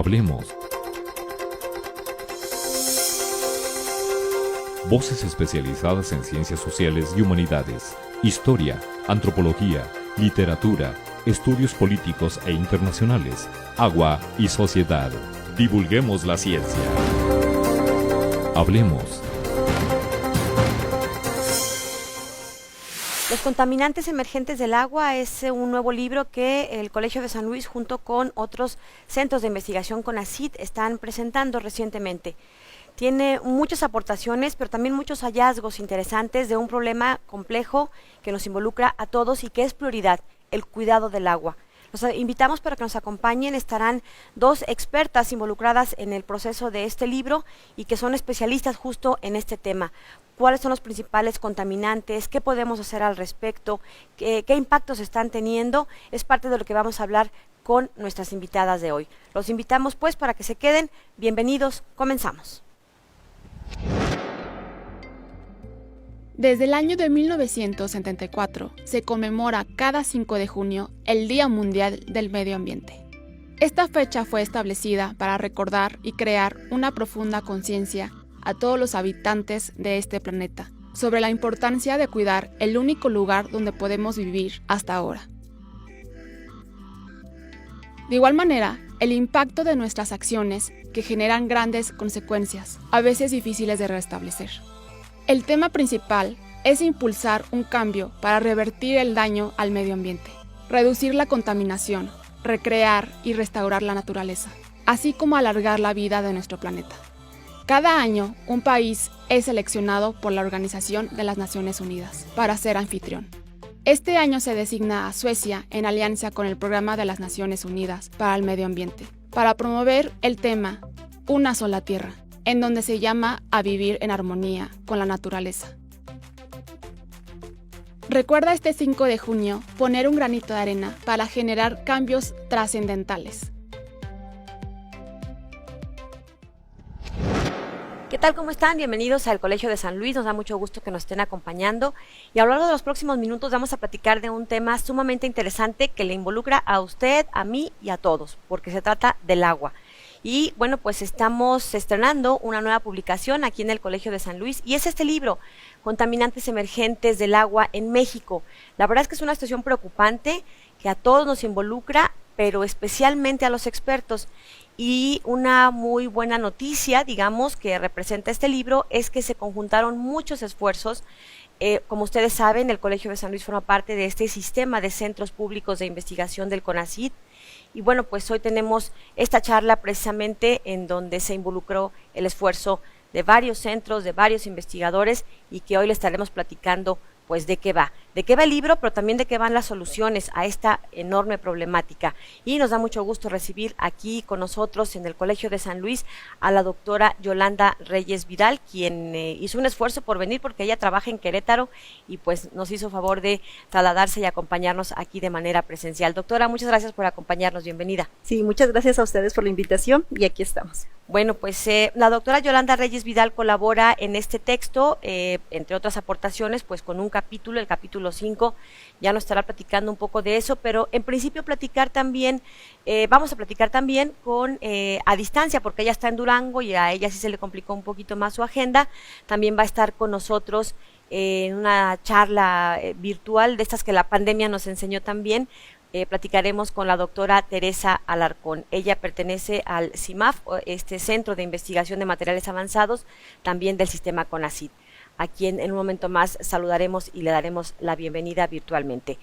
Hablemos. Voces especializadas en ciencias sociales y humanidades, historia, antropología, literatura, estudios políticos e internacionales, agua y sociedad. Divulguemos la ciencia. Hablemos. Los contaminantes emergentes del agua es un nuevo libro que el Colegio de San Luis junto con otros centros de investigación CONACYT están presentando recientemente. Tiene muchas aportaciones, pero también muchos hallazgos interesantes de un problema complejo que nos involucra a todos y que es prioridad, el cuidado del agua. Los invitamos para que nos acompañen, estarán dos expertas involucradas en el proceso de este libro y que son especialistas justo en este tema. ¿Cuáles son los principales contaminantes? ¿Qué podemos hacer al respecto? ¿Qué impactos están teniendo? Es parte de lo que vamos a hablar con nuestras invitadas de hoy. Los invitamos pues para que se queden. Bienvenidos, comenzamos. Desde el año de 1974 se conmemora cada 5 de junio el Día Mundial del Medio Ambiente. Esta fecha fue establecida para recordar y crear una profunda conciencia a todos los habitantes de este planeta sobre la importancia de cuidar el único lugar donde podemos vivir hasta ahora. De igual manera, el impacto de nuestras acciones que generan grandes consecuencias, a veces difíciles de restablecer. El tema principal es impulsar un cambio para revertir el daño al medio ambiente, reducir la contaminación, recrear y restaurar la naturaleza, así como alargar la vida de nuestro planeta. Cada año, un país es seleccionado por la Organización de las Naciones Unidas para ser anfitrión. Este año se designa a Suecia en alianza con el Programa de las Naciones Unidas para el Medio Ambiente, para promover el tema Una sola tierra, en donde se llama a vivir en armonía con la naturaleza. Recuerda este 5 de junio poner un granito de arena para generar cambios trascendentales. ¿Qué tal? ¿Cómo están? Bienvenidos al Colegio de San Luis. Nos da mucho gusto que nos estén acompañando. Y a lo largo de los próximos minutos vamos a platicar de un tema sumamente interesante que le involucra a usted, a mí y a todos, porque se trata del agua. Y bueno, pues estamos estrenando una nueva publicación aquí en el Colegio de San Luis y es este libro, Contaminantes Emergentes del Agua en México. La verdad es que es una situación preocupante que a todos nos involucra, pero especialmente a los expertos. Y una muy buena noticia, digamos, que representa este libro es que se conjuntaron muchos esfuerzos. Como ustedes saben, el Colegio de San Luis forma parte de este sistema de centros públicos de investigación del CONACYT. Y bueno, pues hoy tenemos esta charla precisamente en donde se involucró el esfuerzo de varios centros, de varios investigadores y que hoy le estaremos platicando pues de qué va el libro, pero también de qué van las soluciones a esta enorme problemática. Y nos da mucho gusto recibir aquí con nosotros en el Colegio de San Luis a la doctora Yolanda Reyes Vidal, quien hizo un esfuerzo por venir porque ella trabaja en Querétaro y pues nos hizo favor de trasladarse y acompañarnos aquí de manera presencial. Doctora, muchas gracias por acompañarnos, bienvenida. Sí, muchas gracias a ustedes por la invitación y aquí estamos. Bueno, pues la doctora Yolanda Reyes Vidal colabora en este texto, entre otras aportaciones, pues con un capítulo, el capítulo 5, ya nos estará platicando un poco de eso, pero en principio vamos a platicar también con a distancia, porque ella está en Durango y a ella sí se le complicó un poquito más su agenda. También va a estar con nosotros en una charla virtual de estas que la pandemia nos enseñó también. Platicaremos con la doctora Teresa Alarcón. Ella pertenece al CIMAF, este Centro de Investigación de Materiales Avanzados, también del sistema CONACYT, a quien en un momento más saludaremos y le daremos la bienvenida virtualmente.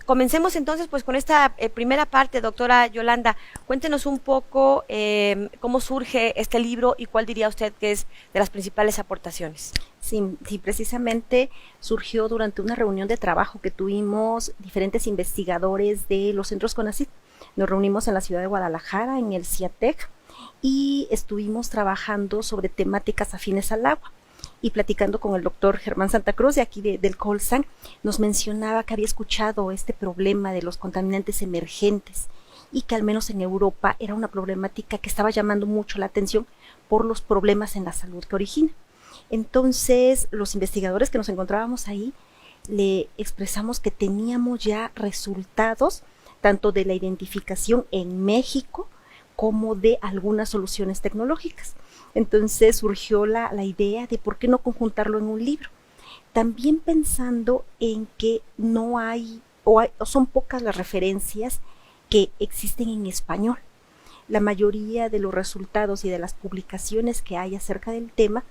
Comencemos entonces pues con esta primera parte, doctora Yolanda. Cuéntenos un poco cómo surge este libro y cuál diría usted que es de las principales aportaciones. Sí, precisamente surgió durante una reunión de trabajo que tuvimos diferentes investigadores de los centros CONACYT. Nos reunimos en la ciudad de Guadalajara, en el CIATEC, y estuvimos trabajando sobre temáticas afines al agua. Y platicando con el doctor Germán Santa Cruz de aquí del Colsan, nos mencionaba que había escuchado este problema de los contaminantes emergentes y que al menos en Europa era una problemática que estaba llamando mucho la atención por los problemas en la salud que origina. Entonces, los investigadores que nos encontrábamos ahí le expresamos que teníamos ya resultados tanto de la identificación en México como de algunas soluciones tecnológicas. Entonces surgió la idea de por qué no conjuntarlo en un libro. También pensando en que no hay, o son pocas las referencias que existen en español. La mayoría de los resultados y de las publicaciones que hay acerca del tema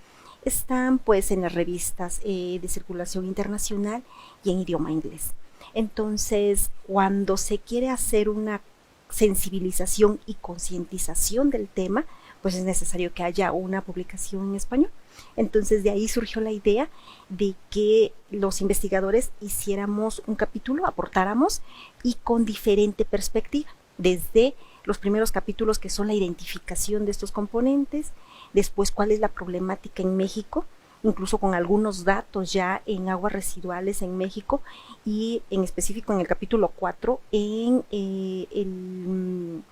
están pues en las revistas de circulación internacional y en idioma inglés. Entonces, cuando se quiere hacer una sensibilización y concientización del tema, pues es necesario que haya una publicación en español. Entonces de ahí surgió la idea de que los investigadores hiciéramos un capítulo, aportáramos y con diferente perspectiva, desde los primeros capítulos que son la identificación de estos componentes, después cuál es la problemática en México, incluso con algunos datos ya en aguas residuales en México y en específico en el capítulo 4 en el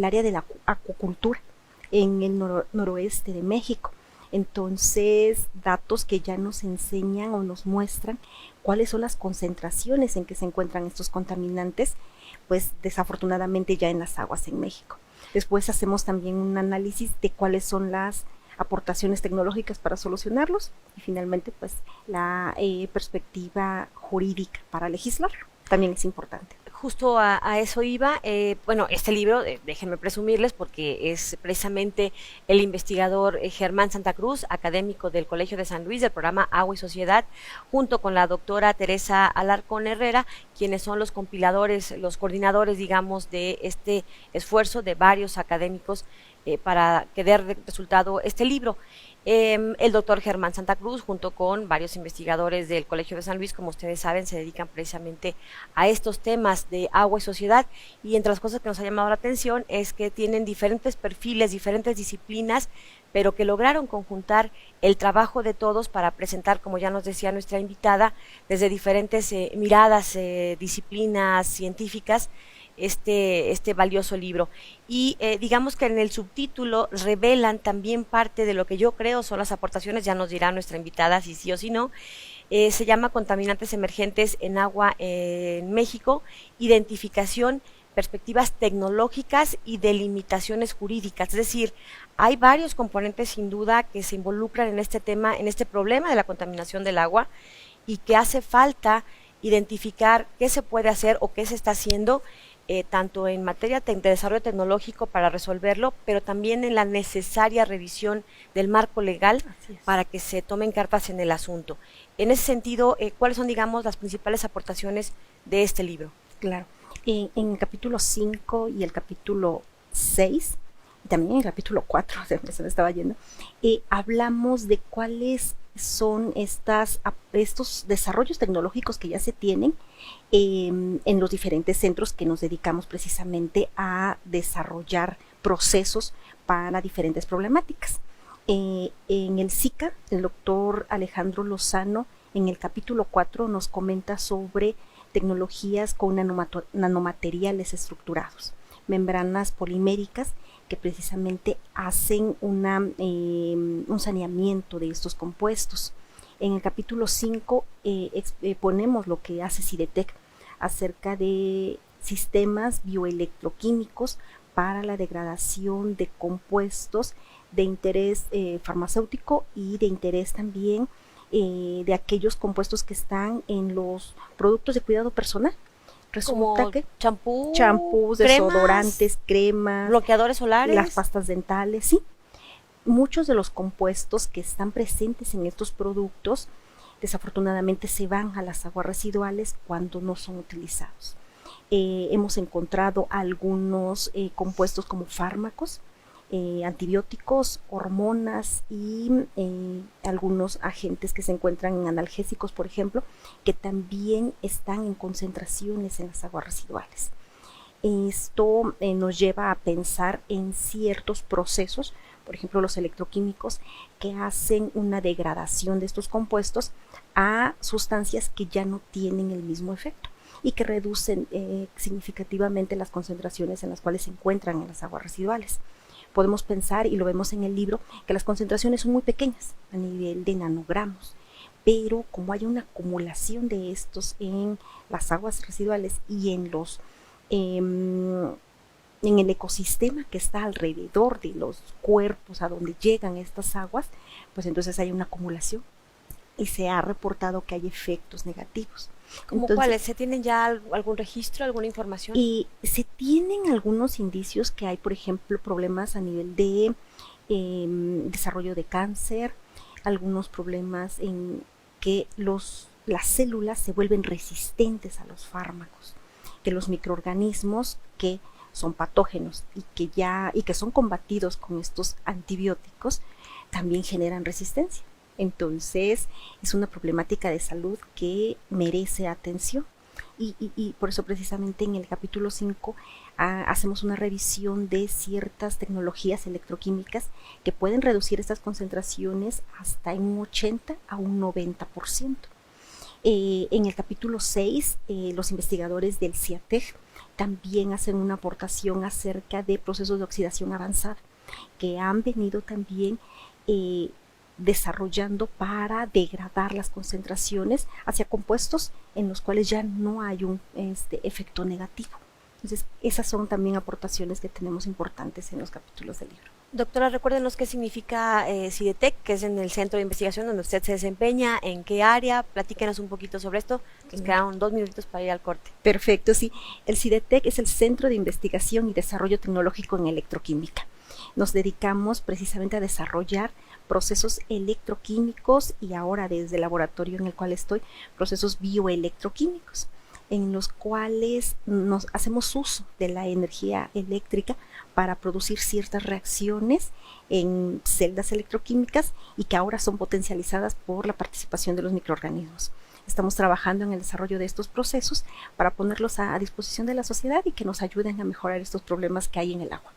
área de la acuicultura en el noroeste de México. Entonces, datos que ya nos enseñan o nos muestran cuáles son las concentraciones en que se encuentran estos contaminantes, pues desafortunadamente ya en las aguas en México. Después hacemos también un análisis de cuáles son las aportaciones tecnológicas para solucionarlos y finalmente pues la perspectiva jurídica para legislarlo también es importante. Justo a eso iba. Bueno, este libro, déjenme presumirles, porque es precisamente el investigador Germán Santa Cruz, académico del Colegio de San Luis, del programa Agua y Sociedad, junto con la doctora Teresa Alarcón Herrera, quienes son los compiladores, los coordinadores, digamos, de este esfuerzo de varios académicos para que dé resultado este libro. El doctor Germán Santa Cruz, junto con varios investigadores del Colegio de San Luis, como ustedes saben, se dedican precisamente a estos temas de agua y sociedad, y entre las cosas que nos ha llamado la atención es que tienen diferentes perfiles, diferentes disciplinas, pero que lograron conjuntar el trabajo de todos para presentar, como ya nos decía nuestra invitada, desde diferentes miradas, disciplinas científicas, este valioso libro. Y digamos que en el subtítulo revelan también parte de lo que yo creo son las aportaciones, ya nos dirá nuestra invitada si sí o si no. Se llama Contaminantes Emergentes en Agua en México, identificación, perspectivas tecnológicas y delimitaciones jurídicas. Es decir, hay varios componentes sin duda que se involucran en este tema, en este problema de la contaminación del agua, y que hace falta identificar qué se puede hacer o qué se está haciendo, tanto en materia de desarrollo tecnológico para resolverlo, pero también en la necesaria revisión del marco legal para que se tomen cartas en el asunto. En ese sentido, ¿cuáles son, digamos, las principales aportaciones de este libro? Claro, en el capítulo 5 y el capítulo 6, y también en el capítulo 4, se me estaba yendo, hablamos de cuáles son estos desarrollos tecnológicos que ya se tienen en los diferentes centros que nos dedicamos precisamente a desarrollar procesos para diferentes problemáticas. En el SICA, el doctor Alejandro Lozano, en el capítulo 4 nos comenta sobre tecnologías con nanomateriales estructurados, membranas poliméricas que precisamente hacen un saneamiento de estos compuestos. En el capítulo 5 ponemos lo que hace CIDETEC acerca de sistemas bioelectroquímicos para la degradación de compuestos de interés farmacéutico y de interés también de aquellos compuestos que están en los productos de cuidado personal. Resulta como que champús, desodorantes, cremas, bloqueadores solares, las pastas dentales, sí. Muchos de los compuestos que están presentes en estos productos desafortunadamente se van a las aguas residuales cuando no son utilizados. Hemos encontrado algunos compuestos como fármacos, antibióticos, hormonas y algunos agentes que se encuentran en analgésicos, por ejemplo, que también están en concentraciones en las aguas residuales. Esto nos lleva a pensar en ciertos procesos, por ejemplo los electroquímicos, que hacen una degradación de estos compuestos a sustancias que ya no tienen el mismo efecto y que reducen significativamente las concentraciones en las cuales se encuentran en las aguas residuales. Podemos pensar, y lo vemos en el libro, que las concentraciones son muy pequeñas, a nivel de nanogramos, pero como hay una acumulación de estos en las aguas residuales y en los en el ecosistema que está alrededor de los cuerpos a donde llegan estas aguas, pues entonces hay una acumulación y se ha reportado que hay efectos negativos. ¿Cómo cuáles? ¿Se tienen ya algún registro, alguna información? Y se tienen algunos indicios que hay, por ejemplo, problemas a nivel de desarrollo de cáncer, algunos problemas en que las células se vuelven resistentes a los fármacos, que los microorganismos que son patógenos y que son combatidos con estos antibióticos también generan resistencia. Entonces es una problemática de salud que merece atención y por eso precisamente en el capítulo 5 hacemos una revisión de ciertas tecnologías electroquímicas que pueden reducir estas concentraciones hasta en un 80 a un 90%. En el capítulo 6 los investigadores del CIATEG también hacen una aportación acerca de procesos de oxidación avanzada que han venido también desarrollando para degradar las concentraciones hacia compuestos en los cuales ya no hay un efecto negativo. Entonces, esas son también aportaciones que tenemos importantes en los capítulos del libro. Doctora, recuérdenos qué significa CIDETEC, que es en el centro de investigación donde usted se desempeña, en qué área, platíquenos un poquito sobre esto, nos quedan 2 minutitos para ir al corte. Perfecto, sí. El CIDETEC es el Centro de Investigación y Desarrollo Tecnológico en Electroquímica. Nos dedicamos precisamente a desarrollar procesos electroquímicos y ahora desde el laboratorio en el cual estoy, procesos bioelectroquímicos, en los cuales nos hacemos uso de la energía eléctrica para producir ciertas reacciones en celdas electroquímicas y que ahora son potencializadas por la participación de los microorganismos. Estamos trabajando en el desarrollo de estos procesos para ponerlos a disposición de la sociedad y que nos ayuden a mejorar estos problemas que hay en el agua.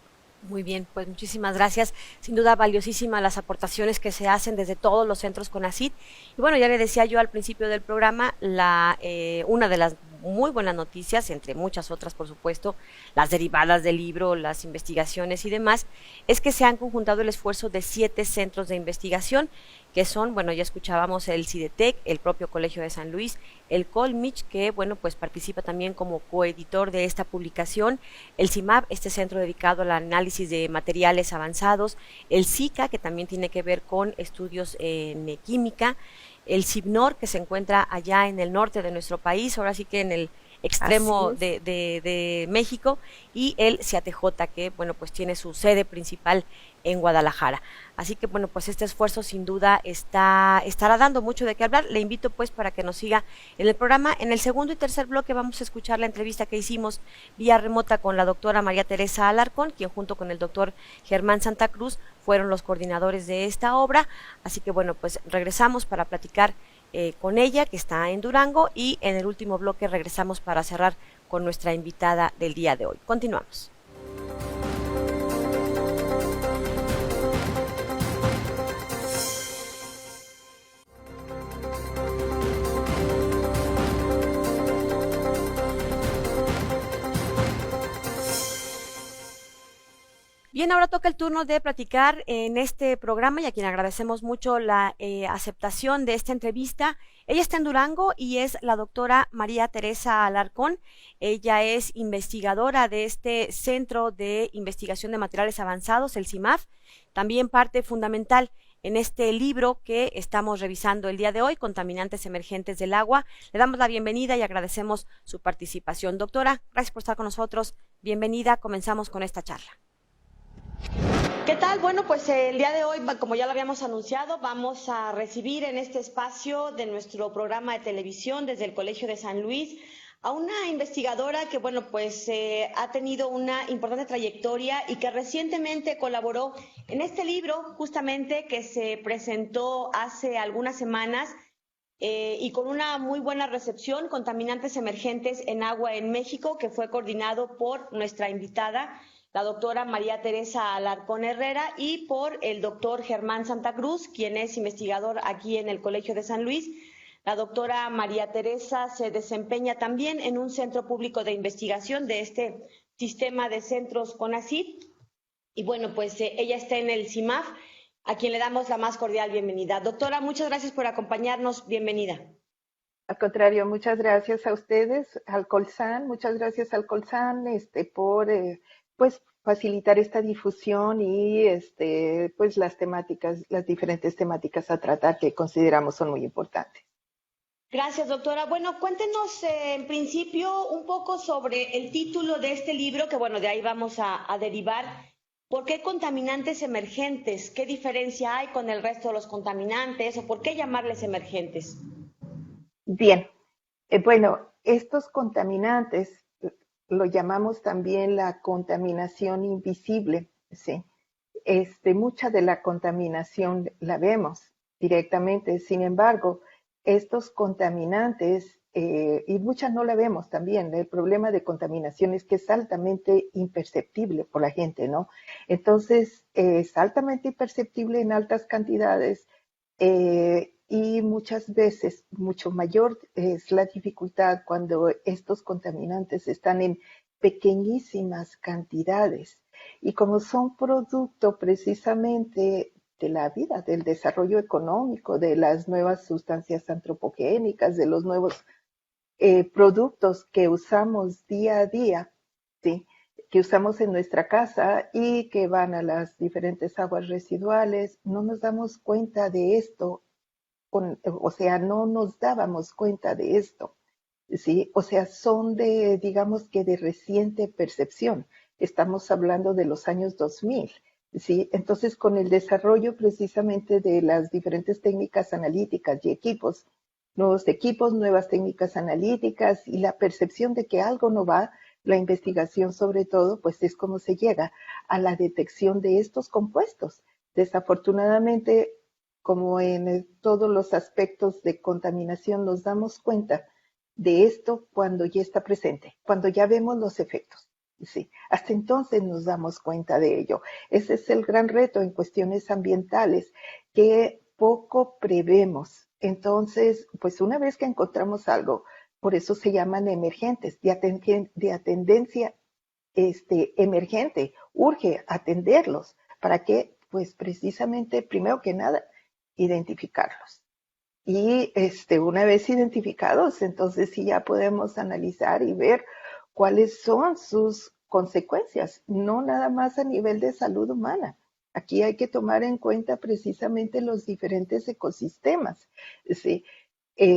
Muy bien, pues muchísimas gracias. Sin duda valiosísimas las aportaciones que se hacen desde todos los centros CONACYT. Y bueno, ya le decía yo al principio del programa, una de las muy buenas noticias, entre muchas otras por supuesto, las derivadas del libro, las investigaciones y demás, es que se han conjuntado el esfuerzo de 7 centros de investigación, que son, bueno, ya escuchábamos el CIDETEC, el propio Colegio de San Luis, el Colmich, que, bueno, pues participa también como coeditor de esta publicación, el CIMAP, este centro dedicado al análisis de materiales avanzados, el SICA, que también tiene que ver con estudios en química, el CIBNOR, que se encuentra allá en el norte de nuestro país, ahora sí que en el extremo de México, y el CIATJ, que, bueno, pues tiene su sede principal en Guadalajara. Así que, bueno, pues este esfuerzo sin duda estará dando mucho de qué hablar. Le invito pues para que nos siga en el programa. En el segundo y tercer bloque vamos a escuchar la entrevista que hicimos vía remota con la doctora María Teresa Alarcón, quien junto con el doctor Germán Santa Cruz fueron los coordinadores de esta obra. Así que, bueno, pues regresamos para platicar con ella, que está en Durango, y en el último bloque regresamos para cerrar con nuestra invitada del día de hoy. Continuamos. Bien, ahora toca el turno de platicar en este programa y a quien agradecemos mucho la aceptación de esta entrevista. Ella está en Durango y es la doctora María Teresa Alarcón. Ella es investigadora de este Centro de Investigación de Materiales Avanzados, el CIMAF, también parte fundamental en este libro que estamos revisando el día de hoy, Contaminantes Emergentes del Agua. Le damos la bienvenida y agradecemos su participación. Doctora, gracias por estar con nosotros. Bienvenida, comenzamos con esta charla. ¿Qué tal? Bueno, pues el día de hoy, como ya lo habíamos anunciado, vamos a recibir en este espacio de nuestro programa de televisión desde el Colegio de San Luis a una investigadora que, bueno, pues ha tenido una importante trayectoria y que recientemente colaboró en este libro justamente que se presentó hace algunas semanas y con una muy buena recepción, Contaminantes Emergentes en Agua en México, que fue coordinado por nuestra invitada, la doctora María Teresa Alarcón Herrera, y por el doctor Germán Santa Cruz, quien es investigador aquí en el Colegio de San Luis. La doctora María Teresa se desempeña también en un centro público de investigación de este sistema de centros CONACYT. Y bueno, pues ella está en el CIMAF, a quien le damos la más cordial bienvenida. Doctora, muchas gracias por acompañarnos. Bienvenida. Al contrario, muchas gracias a ustedes, al Colsan, muchas gracias al Colsan por pues facilitar esta difusión y pues las temáticas, las diferentes temáticas a tratar que consideramos son muy importantes. Gracias, doctora. Bueno, cuéntenos en principio un poco sobre el título de este libro, que bueno, de ahí vamos a derivar. ¿Por qué contaminantes emergentes? ¿Qué diferencia hay con el resto de los contaminantes o por qué llamarles emergentes? Bien, bueno, estos contaminantes lo llamamos también la contaminación invisible, ¿sí? Mucha de la contaminación la vemos directamente, sin embargo, estos contaminantes, y mucha no la vemos también, el problema de contaminación es que es altamente imperceptible por la gente, ¿no? Entonces, es altamente imperceptible en altas cantidades, y muchas veces mucho mayor es la dificultad cuando estos contaminantes están en pequeñísimas cantidades. Y como son producto precisamente de la vida, del desarrollo económico, de las nuevas sustancias antropogénicas, de los nuevos productos que usamos día a día, ¿sí? Que usamos en nuestra casa y que van a las diferentes aguas residuales, no nos damos cuenta de esto, o sea, no nos dábamos cuenta de esto, ¿sí? O sea, son de, digamos que de reciente percepción. Estamos hablando de los años 2000, ¿sí? Entonces, con el desarrollo precisamente de las diferentes técnicas analíticas y equipos, nuevos equipos, nuevas técnicas analíticas y la percepción de que algo no va, la investigación sobre todo, pues es como se llega a la detección de estos compuestos. Desafortunadamente, como en todos los aspectos de contaminación, nos damos cuenta de esto cuando ya está presente, cuando ya vemos los efectos. Sí, hasta entonces nos damos cuenta de ello. Ese es el gran reto en cuestiones ambientales, que poco prevemos. Entonces, pues una vez que encontramos algo, por eso se llaman emergentes, de tendencia emergente, urge atenderlos. ¿Para qué? Pues precisamente, primero que nada, identificarlos. Y una vez identificados, entonces sí ya podemos analizar y ver cuáles son sus consecuencias, no nada más a nivel de salud humana. Aquí hay que tomar en cuenta precisamente los diferentes ecosistemas. ¿Sí?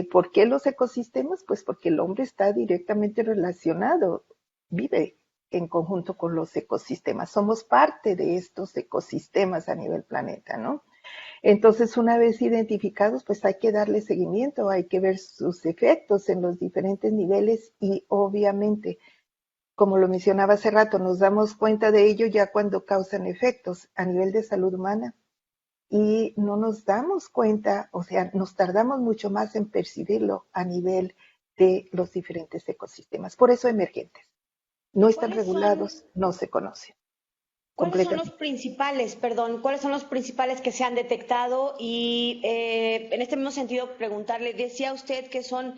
¿Por qué los ecosistemas? Pues porque el hombre está directamente relacionado, vive en conjunto con los ecosistemas. Somos parte de estos ecosistemas a nivel planeta, ¿no? Entonces, una vez identificados, pues hay que darle seguimiento, hay que ver sus efectos en los diferentes niveles y obviamente, como lo mencionaba hace rato, nos damos cuenta de ello ya cuando causan efectos a nivel de salud humana y no nos damos cuenta, o sea, nos tardamos mucho más en percibirlo a nivel de los diferentes ecosistemas. Por eso emergentes. No están regulados, no se conocen. ¿Cuáles son los principales, cuáles son los principales que se han detectado? Y en este mismo sentido, preguntarle, decía usted que son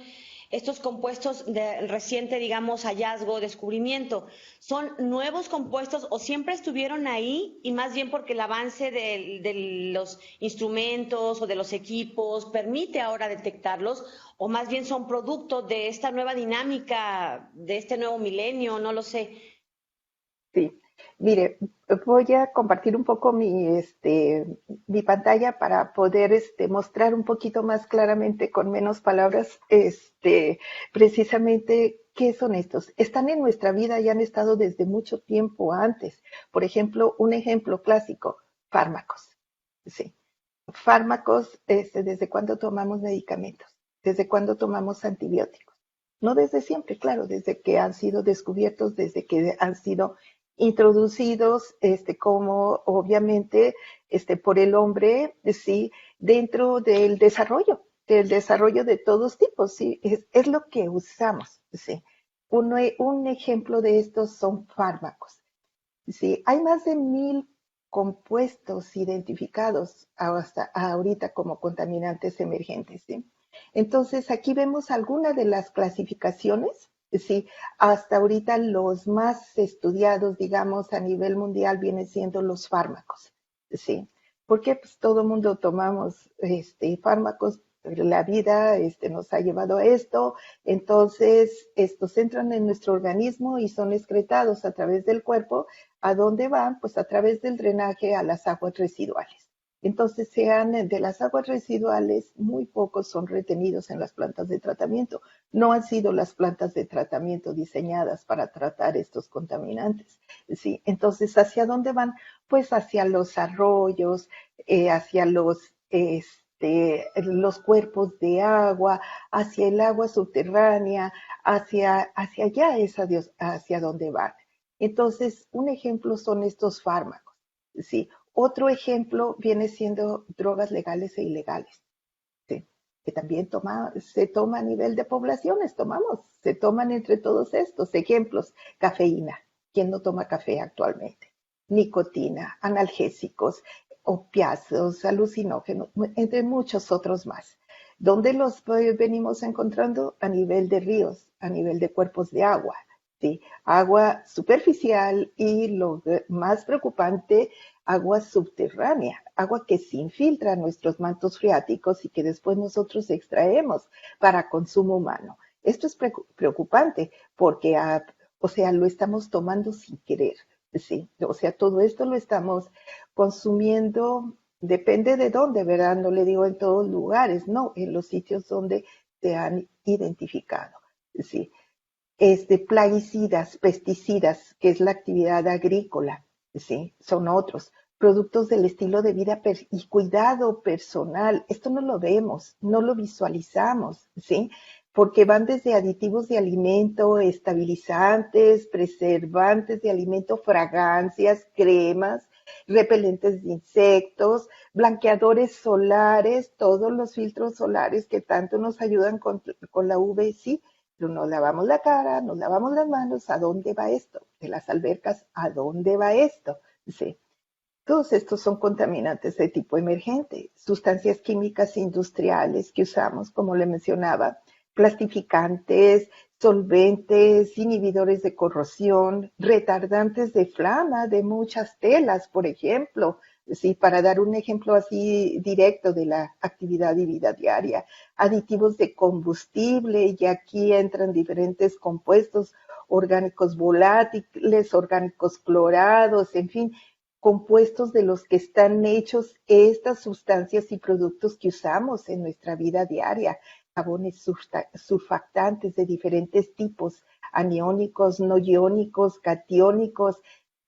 estos compuestos de reciente, digamos, hallazgo, descubrimiento. ¿Son nuevos compuestos o siempre estuvieron ahí y más bien porque el avance de los instrumentos o de los equipos permite ahora detectarlos? ¿O más bien son producto de esta nueva dinámica, de este nuevo milenio? No lo sé. Sí. Mire, voy a compartir un poco mi pantalla para poder mostrar un poquito más claramente, con menos palabras, precisamente qué son estos. Están en nuestra vida y han estado desde mucho tiempo antes. Por ejemplo, un ejemplo clásico, fármacos. Sí. Fármacos, ¿desde cuándo tomamos medicamentos? ¿Desde cuándo tomamos antibióticos? No desde siempre, claro, desde que han sido descubiertos, desde que han sido introducidos, como obviamente, por el hombre, sí, dentro del desarrollo de todos tipos, sí, es lo que usamos, sí. Un ejemplo de estos son fármacos, sí. Hay más de 1000 compuestos identificados hasta ahorita como contaminantes emergentes, sí. Entonces, aquí vemos algunas de las clasificaciones. Sí, hasta ahorita los más estudiados, digamos, a nivel mundial vienen siendo los fármacos, ¿sí? Porque pues todo el mundo tomamos fármacos la vida nos ha llevado a esto, entonces estos entran en nuestro organismo y son excretados a través del cuerpo. ¿A dónde van? Pues a través del drenaje a las aguas residuales. Entonces, de las aguas residuales, muy pocos son retenidos en las plantas de tratamiento. No han sido las plantas de tratamiento diseñadas para tratar estos contaminantes. ¿Sí? Entonces, ¿hacia dónde van? Pues hacia los arroyos, hacia los cuerpos de agua, hacia el agua subterránea, hacia allá es hacia donde van. Entonces, un ejemplo son estos fármacos, ¿sí? Otro ejemplo viene siendo drogas legales e ilegales, ¿sí? Que también se toma a nivel de poblaciones, se toman entre todos estos ejemplos. Cafeína, ¿quién no toma café actualmente? Nicotina, analgésicos, opiáceos, alucinógenos, entre muchos otros más. ¿Dónde los venimos encontrando? A nivel de ríos, a nivel de cuerpos de agua, ¿sí? Agua superficial y lo más preocupante, agua subterránea, agua que se infiltra en nuestros mantos freáticos y que después nosotros extraemos para consumo humano. Esto es preocupante porque, lo estamos tomando sin querer, ¿sí? O sea, todo esto lo estamos consumiendo, depende de dónde, ¿verdad? No le digo en todos lugares, no, en los sitios donde se han identificado, ¿sí? Plaguicidas, pesticidas, que es la actividad agrícola, ¿sí? Son otros. Productos del estilo de vida y cuidado personal. Esto no lo vemos, no lo visualizamos, ¿sí? Porque van desde aditivos de alimento, estabilizantes, preservantes de alimento, fragancias, cremas, repelentes de insectos, blanqueadores solares, todos los filtros solares que tanto nos ayudan con la UV-C. Pero nos lavamos la cara, nos lavamos las manos, ¿a dónde va esto? De las albercas, ¿a dónde va esto? Sí. Todos estos son contaminantes de tipo emergente, sustancias químicas industriales que usamos, como le mencionaba, plastificantes, solventes, inhibidores de corrosión, retardantes de flama de muchas telas, por ejemplo, sí, para dar un ejemplo así directo de la actividad y vida diaria, aditivos de combustible, y aquí entran diferentes compuestos orgánicos volátiles, orgánicos clorados, en fin, compuestos de los que están hechos estas sustancias y productos que usamos en nuestra vida diaria, jabones surfactantes de diferentes tipos, aniónicos, no iónicos, catiónicos.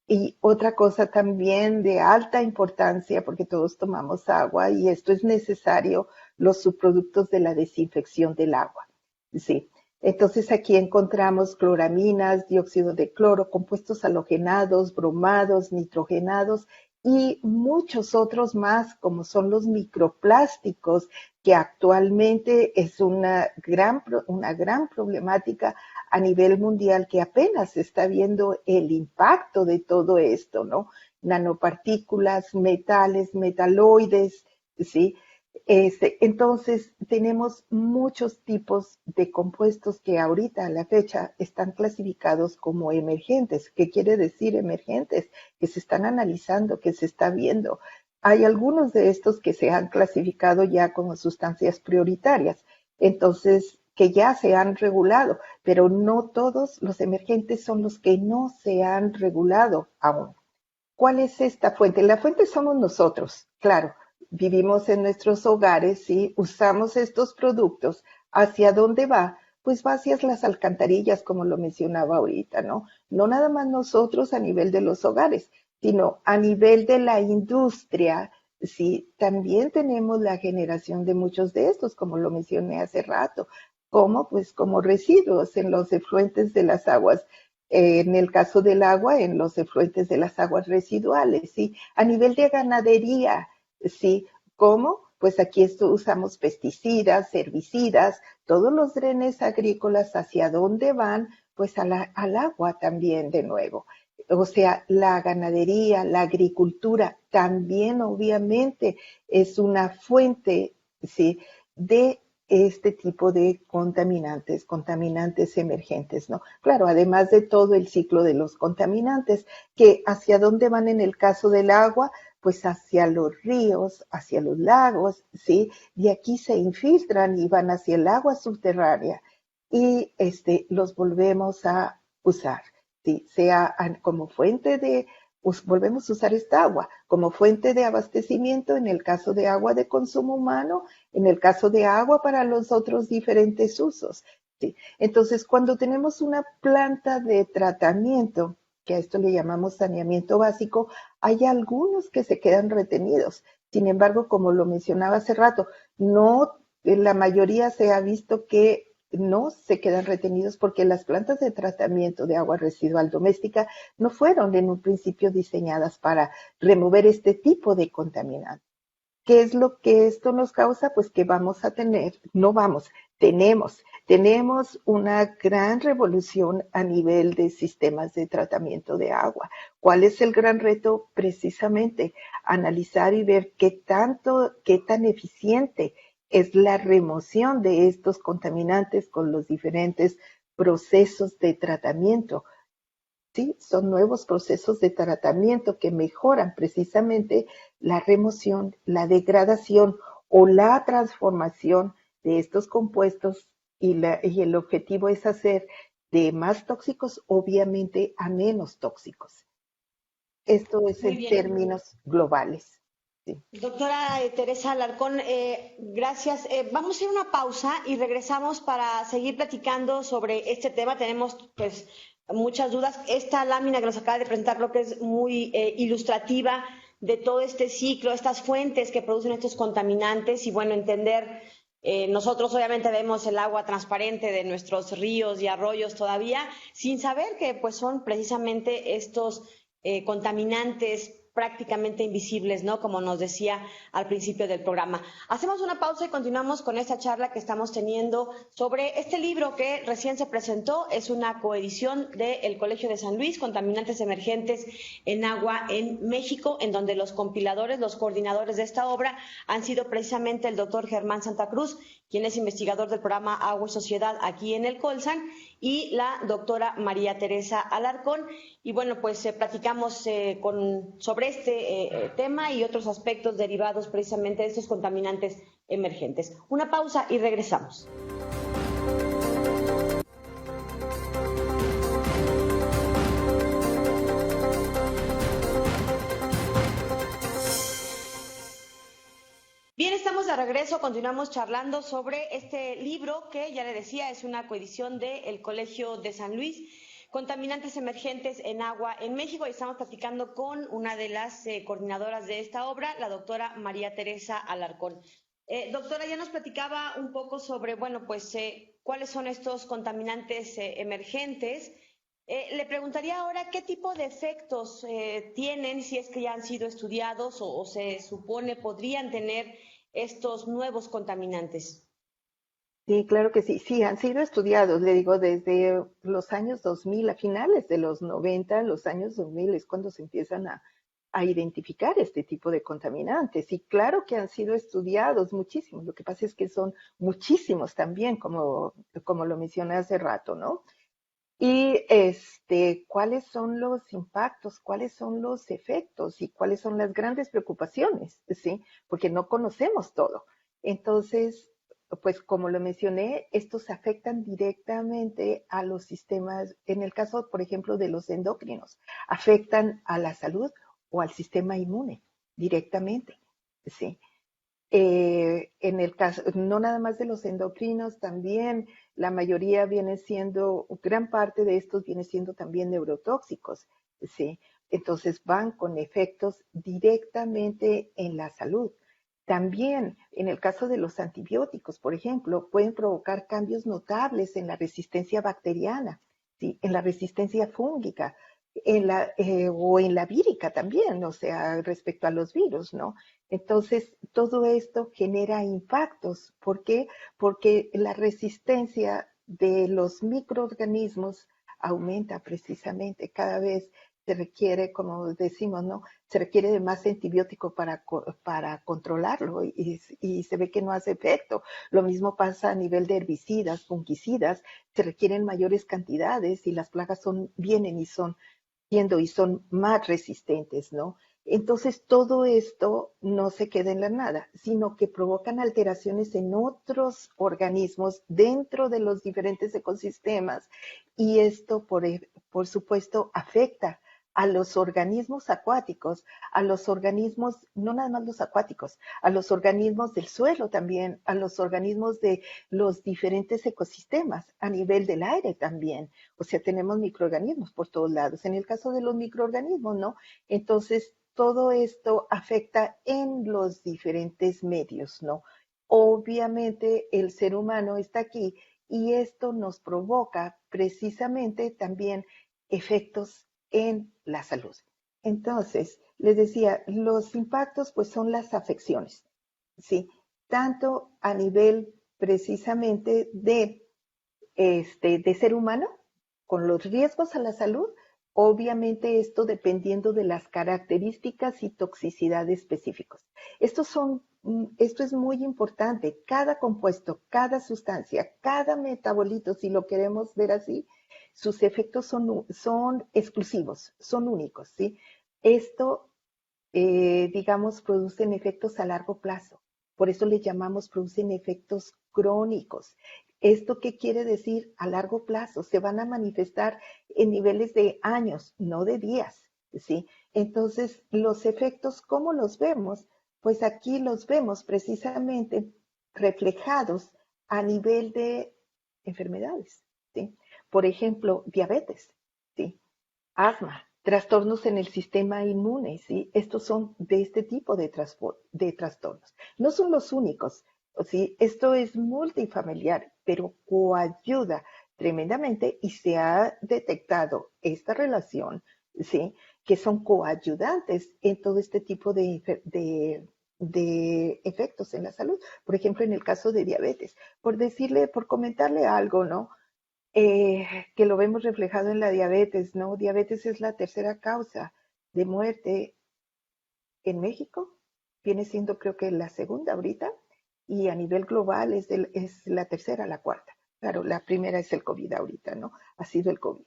Y otra cosa también de alta importancia, porque todos tomamos agua y esto es necesario, los subproductos de la desinfección del agua. Sí. Entonces aquí encontramos cloraminas, dióxido de cloro, compuestos halogenados, bromados, nitrogenados y muchos otros más, como son los microplásticos, que actualmente es una gran problemática a nivel mundial, que apenas se está viendo el impacto de todo esto, ¿no? Nanopartículas, metales, metaloides, ¿sí? Entonces, tenemos muchos tipos de compuestos que ahorita a la fecha están clasificados como emergentes. ¿Qué quiere decir emergentes? Que se están analizando, que se está viendo. Hay algunos de estos que se han clasificado ya como sustancias prioritarias, entonces que ya se han regulado, pero no todos los emergentes son los que no se han regulado aún. ¿Cuál es esta fuente? La fuente somos nosotros, claro. Vivimos en nuestros hogares, ¿sí? Usamos estos productos. ¿Hacia dónde va? Pues va hacia las alcantarillas, como lo mencionaba ahorita, ¿no? No nada más nosotros a nivel de los hogares, sino a nivel de la industria, ¿sí? También tenemos la generación de muchos de estos, como lo mencioné hace rato. ¿Cómo? Pues como residuos en los efluentes de las aguas. En el caso del agua, en los efluentes de las aguas residuales, ¿sí? A nivel de ganadería, ¿sí? ¿Cómo? Pues aquí usamos pesticidas, herbicidas, todos los drenes agrícolas, ¿hacia dónde van? Pues al agua también de nuevo. O sea, la ganadería, la agricultura también obviamente es una fuente, ¿sí? De este tipo de contaminantes emergentes, ¿no? Claro, además de todo el ciclo de los contaminantes, que hacia dónde van en el caso del agua, pues hacia los ríos, hacia los lagos, ¿sí? De aquí se infiltran y van hacia el agua subterránea y los volvemos a usar, ¿sí? Sea como fuente de, volvemos a usar esta agua como fuente de abastecimiento en el caso de agua de consumo humano, en el caso de agua para los otros diferentes usos, ¿sí? Entonces, cuando tenemos una planta de tratamiento, que a esto le llamamos saneamiento básico, hay algunos que se quedan retenidos. Sin embargo, como lo mencionaba hace rato, no, la mayoría se ha visto que no se quedan retenidos porque las plantas de tratamiento de agua residual doméstica no fueron en un principio diseñadas para remover este tipo de contaminantes. ¿Qué es lo que esto nos causa? Pues que vamos a tener, no vamos, tenemos una gran revolución a nivel de sistemas de tratamiento de agua. ¿Cuál es el gran reto? Precisamente analizar y ver qué tan eficiente es la remoción de estos contaminantes con los diferentes procesos de tratamiento. Sí, son nuevos procesos de tratamiento que mejoran precisamente la remoción, la degradación o la transformación de estos compuestos y el objetivo es hacer de más tóxicos, obviamente, a menos tóxicos. Esto es Muy en bien. términos globales. Sí. Doctora Teresa Alarcón, gracias. Vamos a hacer una pausa y regresamos para seguir platicando sobre este tema. Tenemos pues muchas dudas. Esta lámina que nos acaba de presentar creo que es muy ilustrativa de todo este ciclo, estas fuentes que producen estos contaminantes y bueno, entender, nosotros obviamente vemos el agua transparente de nuestros ríos y arroyos todavía, sin saber que pues son precisamente estos contaminantes prácticamente invisibles, ¿no? Como nos decía al principio del programa. Hacemos una pausa y continuamos con esta charla que estamos teniendo sobre este libro que recién se presentó. Es una coedición del Colegio de San Luis, Contaminantes Emergentes en Agua en México, en donde los compiladores, los coordinadores de esta obra han sido precisamente el doctor Germán Santa Cruz, quien es investigador del programa Agua y Sociedad aquí en el Colsan, y la doctora María Teresa Alarcón. Y bueno, pues platicamos sobre este tema y otros aspectos derivados precisamente de estos contaminantes emergentes. Una pausa y regresamos. Bien, estamos de regreso, continuamos charlando sobre este libro que ya le decía es una coedición del Colegio de San Luis, Contaminantes Emergentes en Agua en México, y estamos platicando con una de las coordinadoras de esta obra, la doctora María Teresa Alarcón. Doctora, ya nos platicaba un poco sobre, bueno, pues cuáles son estos contaminantes emergentes. Le preguntaría ahora qué tipo de efectos tienen, si es que ya han sido estudiados o se supone podrían tener estos nuevos contaminantes. Sí, claro que sí. Sí, han sido estudiados, le digo, desde los años 2000, a finales de los 90, los años 2000 es cuando se empiezan a identificar este tipo de contaminantes. Y claro que han sido estudiados muchísimos. Lo que pasa es que son muchísimos también, como lo mencioné hace rato, ¿no? Y cuáles son los impactos, cuáles son los efectos y cuáles son las grandes preocupaciones, ¿sí? Porque no conocemos todo. Entonces, pues como lo mencioné, estos afectan directamente a los sistemas, en el caso, por ejemplo, de los endocrinos, afectan a la salud o al sistema inmune directamente, ¿sí? En el caso, no nada más de los endocrinos, también la mayoría viene siendo, gran parte de estos viene siendo también neurotóxicos, ¿sí? Entonces van con efectos directamente en la salud. También, en el caso de los antibióticos, por ejemplo, pueden provocar cambios notables en la resistencia bacteriana, ¿sí? En la resistencia fúngica, o en la vírica también, o sea, respecto a los virus, ¿no? Entonces, todo esto genera impactos. ¿Por qué? Porque la resistencia de los microorganismos aumenta precisamente. Cada vez se requiere, como decimos, ¿no? Se requiere de más antibiótico para controlarlo y se ve que no hace efecto. Lo mismo pasa a nivel de herbicidas, fungicidas. Se requieren mayores cantidades y las plagas vienen y son más resistentes, ¿no? Entonces, todo esto no se queda en la nada, sino que provocan alteraciones en otros organismos dentro de los diferentes ecosistemas y esto, por supuesto, afecta a los organismos acuáticos, a los organismos, no nada más los acuáticos, a los organismos del suelo también, a los organismos de los diferentes ecosistemas, a nivel del aire también. O sea, tenemos microorganismos por todos lados. En el caso de los microorganismos, ¿no? Entonces, todo esto afecta en los diferentes medios, ¿no? Obviamente, el ser humano está aquí y esto nos provoca precisamente también efectos en la salud. Entonces, les decía, los impactos pues son las afecciones, ¿sí? Tanto a nivel precisamente de ser humano, con los riesgos a la salud, obviamente esto dependiendo de las características y toxicidad específicos. Esto es muy importante. Cada compuesto, cada sustancia, cada metabolito, si lo queremos ver así, sus efectos son exclusivos, son únicos, ¿sí? Esto, digamos, producen efectos a largo plazo. Por eso le llamamos, producen efectos crónicos. ¿Esto qué quiere decir? A largo plazo. Se van a manifestar en niveles de años, no de días, ¿sí? Entonces, los efectos, ¿cómo los vemos? Pues aquí los vemos precisamente reflejados a nivel de enfermedades, ¿sí? Por ejemplo, diabetes, ¿sí? Asma, trastornos en el sistema inmune, ¿sí? Estos son de este tipo de trastornos. No son los únicos, ¿sí? Esto es multifamiliar, pero coayuda tremendamente y se ha detectado esta relación, ¿sí? Que son coayudantes en todo este tipo de efectos en la salud. Por ejemplo, en el caso de diabetes, por comentarle algo, ¿no? Que lo vemos reflejado en la diabetes, ¿no? Diabetes es la tercera causa de muerte en México, viene siendo creo que la segunda ahorita, y a nivel global es la tercera, la cuarta. Claro, la primera es el COVID ahorita, ¿no? Ha sido el COVID.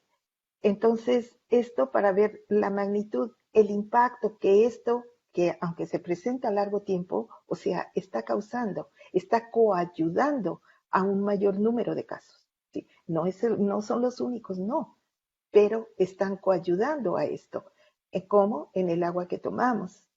Entonces, esto para ver la magnitud, el impacto que esto, que aunque se presenta a largo tiempo, o sea, está causando, está coayudando a un mayor número de casos. ¿Sí? No son los únicos, no, pero están coayudando a esto. ¿Cómo? En el agua que tomamos,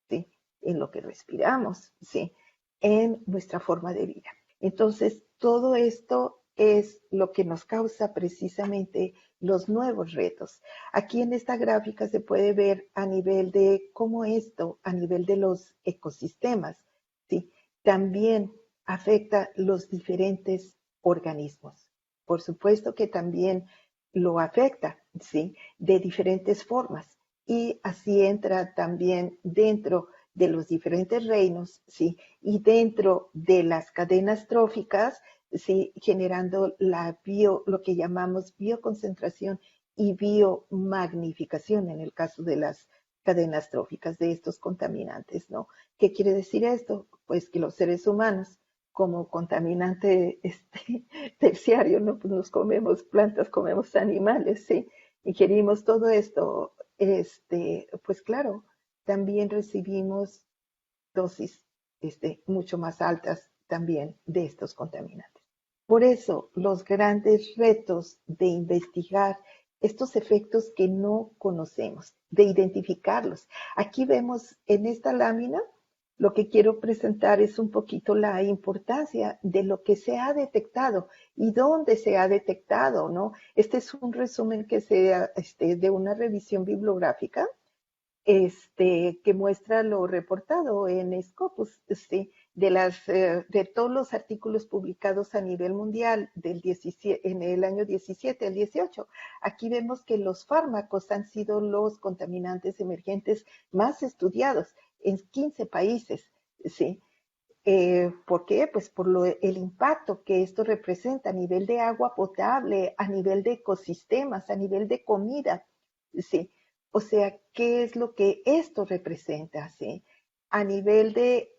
¿sí? En lo que respiramos, ¿sí? En nuestra forma de vida. Entonces, todo esto es lo que nos causa precisamente los nuevos retos. Aquí en esta gráfica se puede ver a nivel de cómo esto, a nivel de los ecosistemas, ¿sí? También afecta los diferentes organismos. Por supuesto que también lo afecta, ¿sí? De diferentes formas. Y así entra también dentro de los diferentes reinos, ¿sí? Y dentro de las cadenas tróficas, ¿sí? Generando lo que llamamos bioconcentración y biomagnificación en el caso de las cadenas tróficas de estos contaminantes, ¿no? ¿Qué quiere decir esto? Pues que los seres humanos, como contaminante terciario, ¿no? Pues nos comemos plantas, comemos animales, ¿sí? Ingerimos todo esto, pues claro, también recibimos dosis mucho más altas también de estos contaminantes. Por eso, los grandes retos de investigar estos efectos que no conocemos, de identificarlos. Aquí vemos en esta lámina, lo que quiero presentar es un poquito la importancia de lo que se ha detectado y dónde se ha detectado, ¿no? Este es un resumen que de una revisión bibliográfica que muestra lo reportado en Scopus, ¿sí? De todos los artículos publicados a nivel mundial en el año 17 al 18. Aquí vemos que los fármacos han sido los contaminantes emergentes más estudiados en 15 países, ¿sí? ¿Por qué? Pues por el impacto que esto representa a nivel de agua potable, a nivel de ecosistemas, a nivel de comida, ¿sí? O sea, ¿qué es lo que esto representa? ¿Sí? A nivel de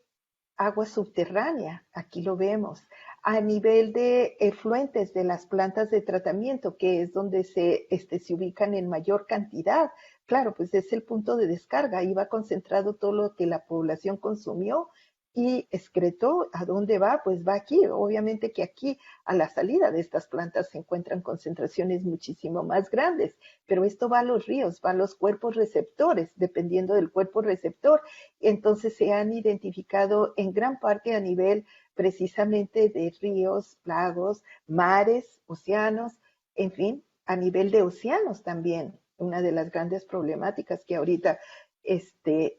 agua subterránea, aquí lo vemos, a nivel de efluentes de las plantas de tratamiento, que es donde se ubican en mayor cantidad. Claro, pues es el punto de descarga, ahí va concentrado todo lo que la población consumió y excretó. ¿A dónde va? Pues va aquí. Obviamente que aquí, a la salida de estas plantas, se encuentran concentraciones muchísimo más grandes, pero esto va a los ríos, va a los cuerpos receptores, dependiendo del cuerpo receptor. Entonces se han identificado en gran parte a nivel precisamente de ríos, lagos, mares, océanos, en fin, a nivel de océanos también. Una de las grandes problemáticas que ahorita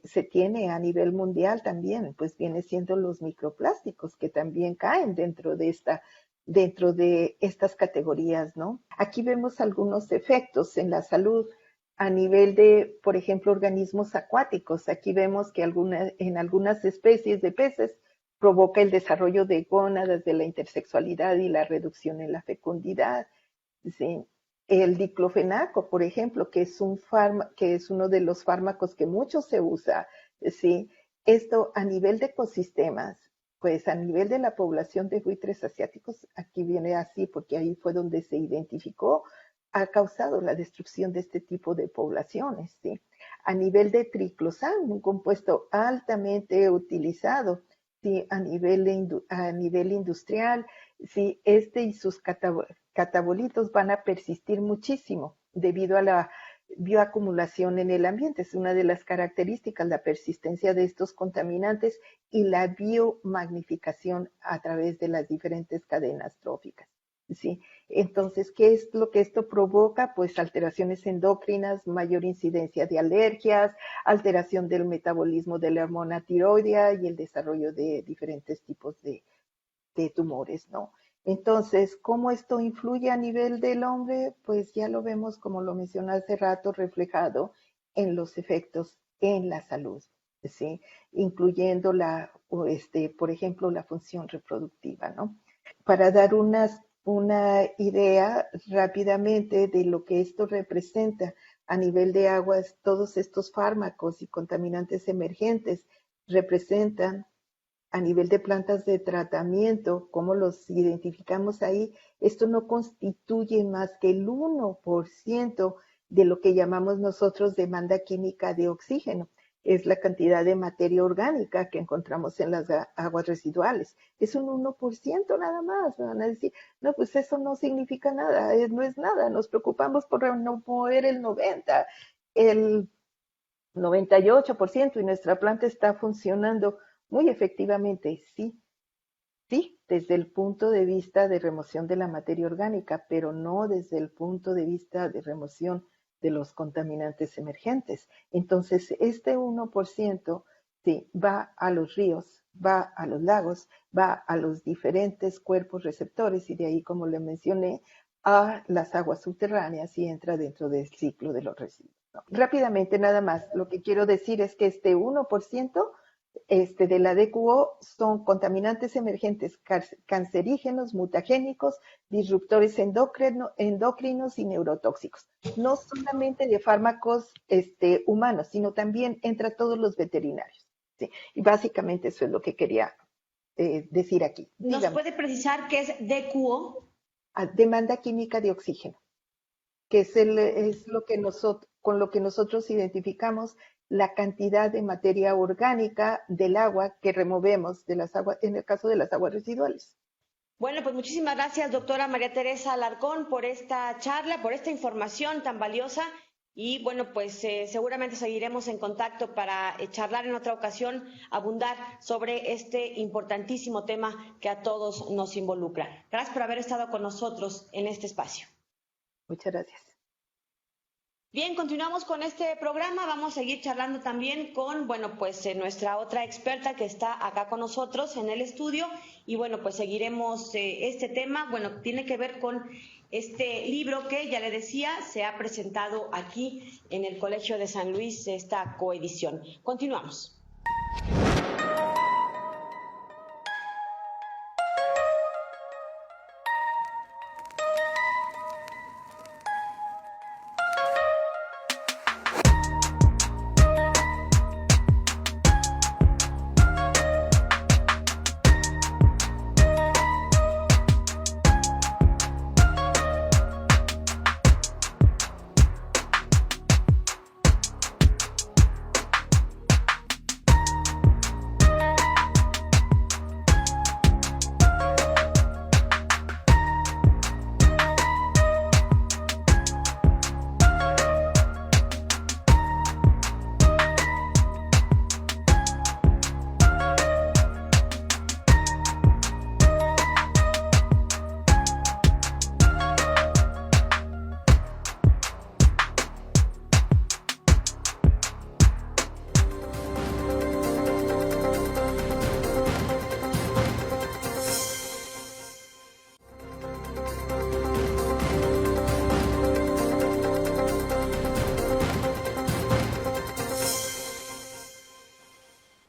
se tiene a nivel mundial también, pues viene siendo los microplásticos que también caen dentro de estas categorías, ¿no? Aquí vemos algunos efectos en la salud a nivel de, por ejemplo, organismos acuáticos. Aquí vemos que en algunas especies de peces provoca el desarrollo de gónadas, de la intersexualidad y la reducción en la fecundidad. ¿Sí? El diclofenaco, por ejemplo, que es uno de los fármacos que mucho se usa, ¿sí? Esto a nivel de ecosistemas, pues a nivel de la población de buitres asiáticos, aquí viene así porque ahí fue donde se identificó, ha causado la destrucción de este tipo de poblaciones, ¿sí? A nivel de triclosan, un compuesto altamente utilizado, ¿sí? A nivel industrial, ¿sí? Y sus catabolitos van a persistir muchísimo debido a la bioacumulación en el ambiente. Es una de las características, la persistencia de estos contaminantes y la biomagnificación a través de las diferentes cadenas tróficas. ¿Sí? Entonces, ¿qué es lo que esto provoca? Pues alteraciones endocrinas, mayor incidencia de alergias, alteración del metabolismo de la hormona tiroidea y el desarrollo de diferentes tipos de tumores, ¿no? Entonces, ¿cómo esto influye a nivel del hombre? Pues ya lo vemos, como lo mencioné hace rato, reflejado en los efectos en la salud, ¿sí? Incluyendo por ejemplo, la función reproductiva, ¿no? Para dar una idea rápidamente de lo que esto representa a nivel de aguas, todos estos fármacos y contaminantes emergentes representan a nivel de plantas de tratamiento, como los identificamos ahí, esto no constituye más que el 1% de lo que llamamos nosotros demanda química de oxígeno. Es la cantidad de materia orgánica que encontramos en las aguas residuales. Es un 1% nada más. Me van a decir, no, pues eso no significa nada, no es nada. Nos preocupamos por no mover el 90%, el 98%, y nuestra planta está funcionando muy efectivamente, sí, desde el punto de vista de remoción de la materia orgánica, pero no desde el punto de vista de remoción de los contaminantes emergentes. Entonces, este 1%, sí, va a los ríos, va a los lagos, va a los diferentes cuerpos receptores y de ahí, como le mencioné, a las aguas subterráneas y entra dentro del ciclo de los residuos, ¿no? Rápidamente, nada más, lo que quiero decir es que este 1% de la DQO son contaminantes emergentes cancerígenos, mutagénicos, disruptores endocrinos y neurotóxicos. No solamente de fármacos humanos, sino también entra todos los veterinarios. ¿Sí? Y básicamente eso es lo que quería decir aquí. ¿Nos puede precisar qué es DQO? Demanda química de oxígeno, que es con lo que nosotros identificamos la cantidad de materia orgánica del agua que removemos de las aguas, en el caso de las aguas residuales. Bueno, pues muchísimas gracias, doctora María Teresa Alarcón, por esta charla, por esta información tan valiosa. Y bueno, pues seguramente seguiremos en contacto para charlar en otra ocasión, abundar sobre este importantísimo tema que a todos nos involucra. Gracias por haber estado con nosotros en este espacio. Muchas gracias. Bien, continuamos con este programa. Vamos a seguir charlando también con, nuestra otra experta que está acá con nosotros en el estudio. Y bueno, pues seguiremos este tema. Bueno, tiene que ver con este libro que, ya le decía, se ha presentado aquí en el Colegio de San Luis, esta coedición. Continuamos.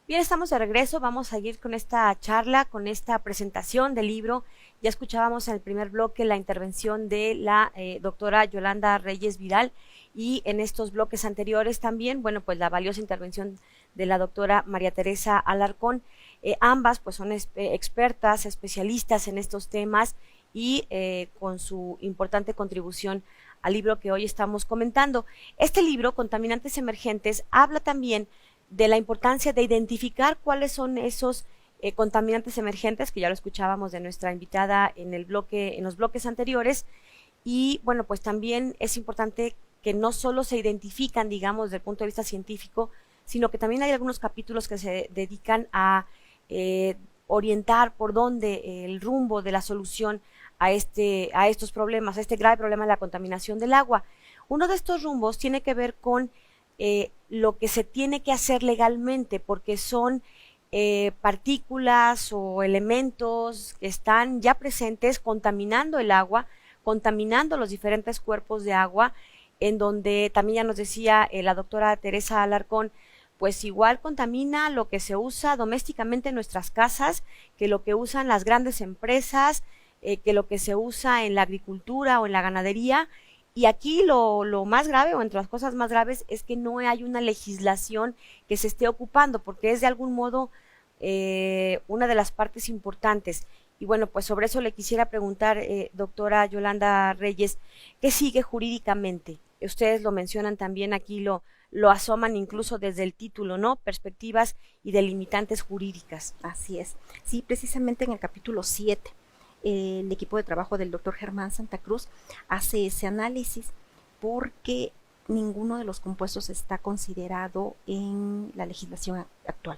Bien, estamos de regreso, vamos a seguir con esta charla, con esta presentación del libro. Ya escuchábamos en el primer bloque la intervención de la doctora Yolanda Reyes Vidal y en estos bloques anteriores también, bueno, pues la valiosa intervención de la doctora María Teresa Alarcón. Ambas pues son expertas, especialistas en estos temas y con su importante contribución al libro que hoy estamos comentando. Este libro, Contaminantes Emergentes, habla también de la importancia de identificar cuáles son esos contaminantes emergentes, que ya lo escuchábamos de nuestra invitada en los bloques anteriores, y bueno, pues también es importante que no solo se identifican, digamos, desde el punto de vista científico, sino que también hay algunos capítulos que se dedican a orientar por dónde el rumbo de la solución a estos problemas, a este grave problema de la contaminación del agua. Uno de estos rumbos tiene que ver con lo que se tiene que hacer legalmente, porque son partículas o elementos que están ya presentes contaminando el agua, contaminando los diferentes cuerpos de agua, en donde también ya nos decía la doctora Teresa Alarcón, pues igual contamina lo que se usa domésticamente en nuestras casas, que lo que usan las grandes empresas, que lo que se usa en la agricultura o en la ganadería. Y aquí lo más grave, o entre las cosas más graves, es que no hay una legislación que se esté ocupando, porque es de algún modo una de las partes importantes. Y bueno, pues sobre eso le quisiera preguntar, doctora Yolanda Reyes, ¿qué sigue jurídicamente? Ustedes lo mencionan también aquí, lo asoman incluso desde el título, ¿no? Perspectivas y delimitantes jurídicas. Así es. Sí, precisamente en el capítulo 7. El equipo de trabajo del doctor Germán Santa Cruz hace ese análisis porque ninguno de los compuestos está considerado en la legislación actual.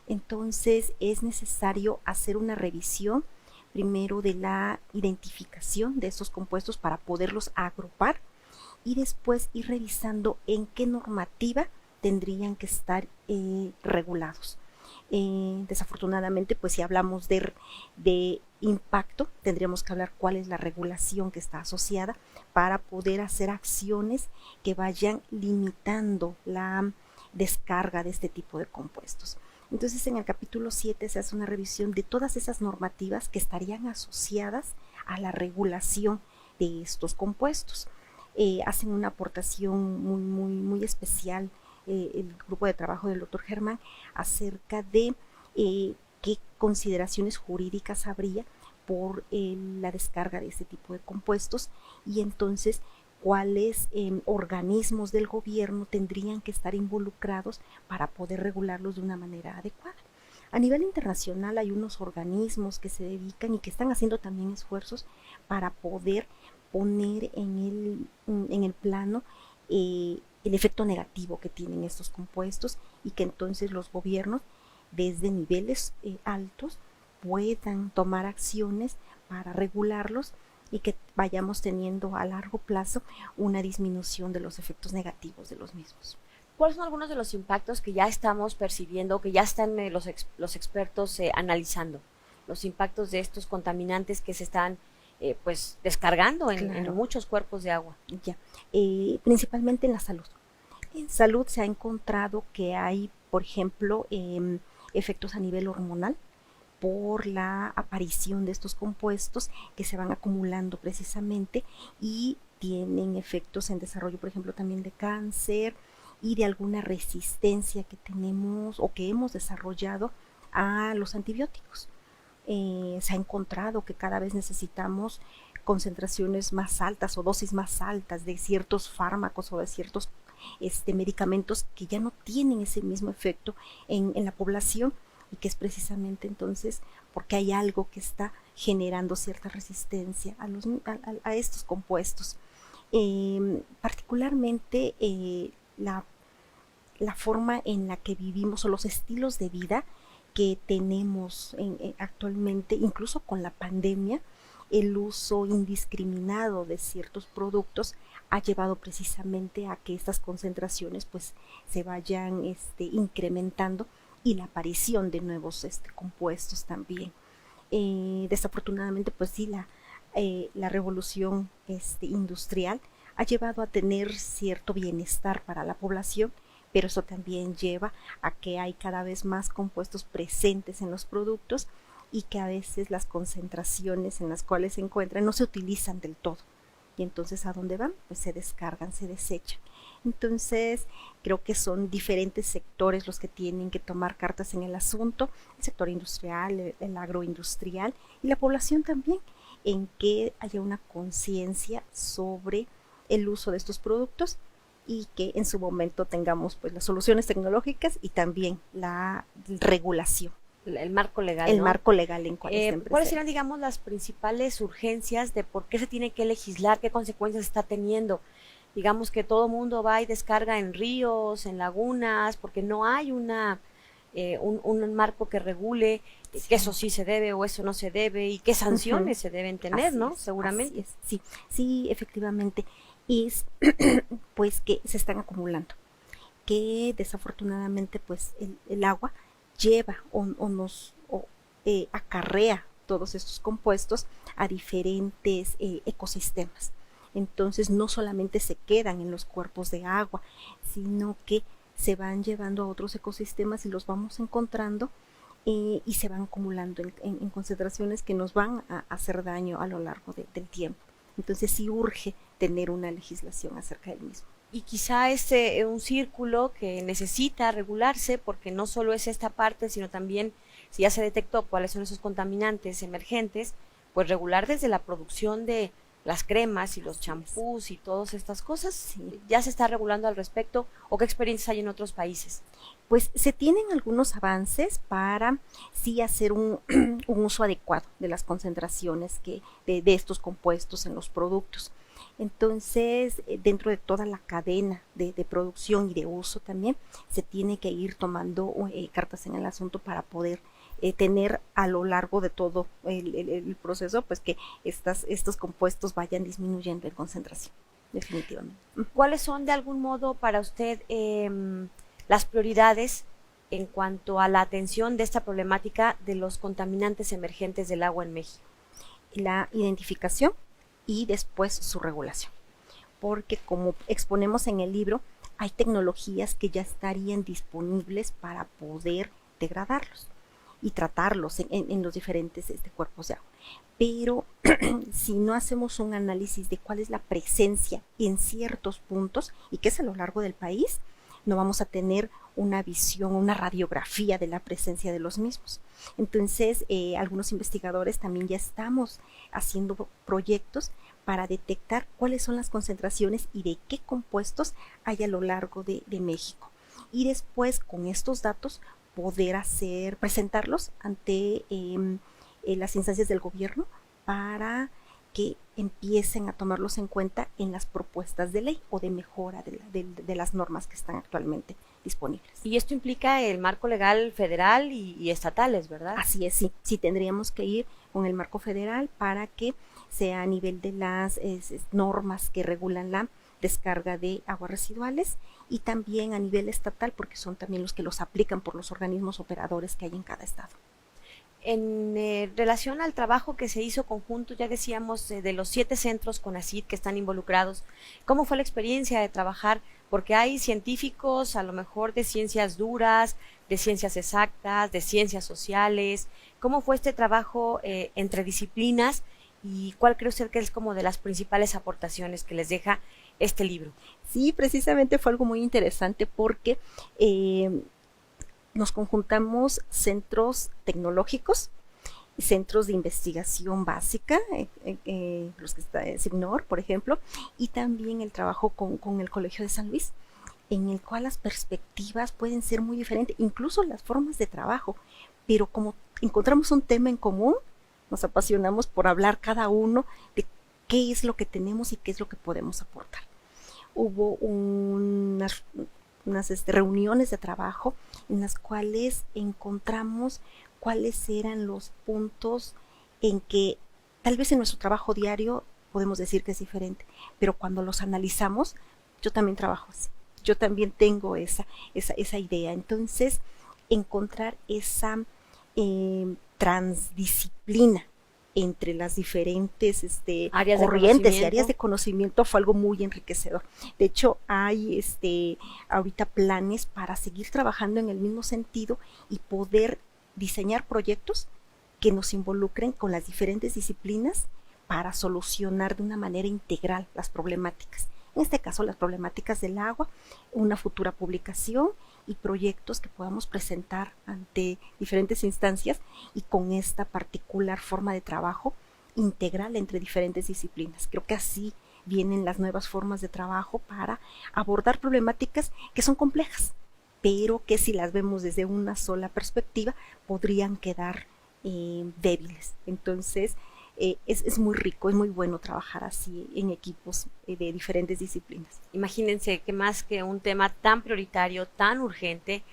Entonces es necesario hacer una revisión primero de la identificación de estos compuestos para poderlos agrupar y después ir revisando en qué normativa tendrían que estar regulados. Desafortunadamente, pues si hablamos de impacto, tendríamos que hablar cuál es la regulación que está asociada para poder hacer acciones que vayan limitando la descarga de este tipo de compuestos. Entonces, en el capítulo 7 se hace una revisión de todas esas normativas que estarían asociadas a la regulación de estos compuestos. Hacen una aportación muy especial el grupo de trabajo del doctor Germán acerca de qué consideraciones jurídicas habría por la descarga de este tipo de compuestos y entonces cuáles organismos del gobierno tendrían que estar involucrados para poder regularlos de una manera adecuada. A nivel internacional hay unos organismos que se dedican y que están haciendo también esfuerzos para poder poner en el plano el efecto negativo que tienen estos compuestos y que entonces los gobiernos desde niveles altos puedan tomar acciones para regularlos y que vayamos teniendo a largo plazo una disminución de los efectos negativos de los mismos. ¿Cuáles son algunos de los impactos que ya estamos percibiendo, que ya están los expertos analizando? Los impactos de estos contaminantes que se están pues descargando en muchos cuerpos de agua. Ya, principalmente en la salud. En salud se ha encontrado que hay, por ejemplo, efectos a nivel hormonal por la aparición de estos compuestos que se van acumulando precisamente y tienen efectos en desarrollo, por ejemplo, también de cáncer y de alguna resistencia que tenemos o que hemos desarrollado a los antibióticos. Se ha encontrado que cada vez necesitamos concentraciones más altas o dosis más altas de ciertos fármacos o de ciertos medicamentos que ya no tienen ese mismo efecto en la población y que es precisamente entonces porque hay algo que está generando cierta resistencia a estos compuestos. Particularmente la forma en la que vivimos o los estilos de vida que tenemos actualmente, incluso con la pandemia, el uso indiscriminado de ciertos productos ha llevado precisamente a que estas concentraciones pues se vayan incrementando y la aparición de nuevos compuestos también. Desafortunadamente pues sí, la revolución industrial ha llevado a tener cierto bienestar para la población, pero eso también lleva a que hay cada vez más compuestos presentes en los productos y que a veces las concentraciones en las cuales se encuentran no se utilizan del todo. Y entonces, ¿a dónde van? Pues se descargan, se desechan. Entonces, creo que son diferentes sectores los que tienen que tomar cartas en el asunto, el sector industrial, el agroindustrial y la población también, en que haya una conciencia sobre el uso de estos productos y que en su momento tengamos pues las soluciones tecnológicas y también la regulación. El marco legal, El ¿no? marco legal en cual ¿Cuáles serían, digamos, las principales urgencias de por qué se tiene que legislar, qué consecuencias está teniendo? Digamos que todo mundo va y descarga en ríos, en lagunas, porque no hay un marco que regule que eso sí se debe o eso no se debe y qué sanciones se deben tener, Así ¿no? es, Seguramente. así es. Sí, efectivamente. Es pues que se están acumulando, que desafortunadamente pues el agua lleva acarrea todos estos compuestos a diferentes ecosistemas. Entonces no solamente se quedan en los cuerpos de agua, sino que se van llevando a otros ecosistemas y los vamos encontrando y se van acumulando en concentraciones que nos van a hacer daño a lo largo del tiempo. Entonces sí urge tener una legislación acerca del mismo. Y quizá es un círculo que necesita regularse porque no solo es esta parte, sino también si ya se detectó cuáles son esos contaminantes emergentes, pues regular desde la producción de las cremas y los champús y todas estas cosas. Sí. ¿Ya se está regulando al respecto o qué experiencias hay en otros países? Pues se tienen algunos avances para sí hacer un uso adecuado de las concentraciones de estos compuestos en los productos. Entonces, dentro de toda la cadena de producción y de uso también, se tiene que ir tomando cartas en el asunto para poder tener a lo largo de todo el proceso, pues que estos compuestos vayan disminuyendo en concentración, definitivamente. ¿Cuáles son de algún modo para usted las prioridades en cuanto a la atención de esta problemática de los contaminantes emergentes del agua en México? La identificación y después su regulación, porque como exponemos en el libro, hay tecnologías que ya estarían disponibles para poder degradarlos y tratarlos en los diferentes cuerpos de agua. Pero si no hacemos un análisis de cuál es la presencia en ciertos puntos y que es a lo largo del país, no vamos a tener una visión, una radiografía de la presencia de los mismos. Entonces, algunos investigadores también ya estamos haciendo proyectos para detectar cuáles son las concentraciones y de qué compuestos hay a lo largo de México. Y después, con estos datos, poder presentarlos ante las instancias del gobierno para que empiecen a tomarlos en cuenta en las propuestas de ley o de mejora de las normas que están actualmente disponibles. Y esto implica el marco legal federal y estatales, ¿verdad? Así es, sí tendríamos que ir con el marco federal para que sea a nivel de las normas que regulan la descarga de aguas residuales y también a nivel estatal porque son también los que los aplican por los organismos operadores que hay en cada estado. En relación al trabajo que se hizo conjunto, ya decíamos de los 7 centros CONACYT que están involucrados, ¿cómo fue la experiencia de trabajar? Porque hay científicos a lo mejor de ciencias duras, de ciencias exactas, de ciencias sociales. ¿Cómo fue este trabajo entre disciplinas y cuál cree usted que es como de las principales aportaciones que les deja este libro? Sí, precisamente fue algo muy interesante porque nos conjuntamos centros tecnológicos, centros de investigación básica, los que está SIGNOR, por ejemplo, y también el trabajo con el Colegio de San Luis, en el cual las perspectivas pueden ser muy diferentes, incluso las formas de trabajo, pero como encontramos un tema en común, nos apasionamos por hablar cada uno de qué es lo que tenemos y qué es lo que podemos aportar. Hubo unas reuniones de trabajo en las cuales encontramos cuáles eran los puntos en que tal vez en nuestro trabajo diario podemos decir que es diferente, pero cuando los analizamos, yo también trabajo así, yo también tengo esa idea. Entonces, encontrar esa transdisciplina entre las diferentes Áreas de corrientes y conocimiento. áreas de conocimiento fue algo muy enriquecedor. De hecho, hay ahorita planes para seguir trabajando en el mismo sentido y poder diseñar proyectos que nos involucren con las diferentes disciplinas para solucionar de una manera integral las problemáticas. En este caso, las problemáticas del agua, una futura publicación y proyectos que podamos presentar ante diferentes instancias y con esta particular forma de trabajo integral entre diferentes disciplinas. Creo que así vienen las nuevas formas de trabajo para abordar problemáticas que son complejas, pero que si las vemos desde una sola perspectiva podrían quedar débiles. Entonces, es muy rico, es muy bueno trabajar así en equipos de diferentes disciplinas. Imagínense que más que un tema tan prioritario, tan urgente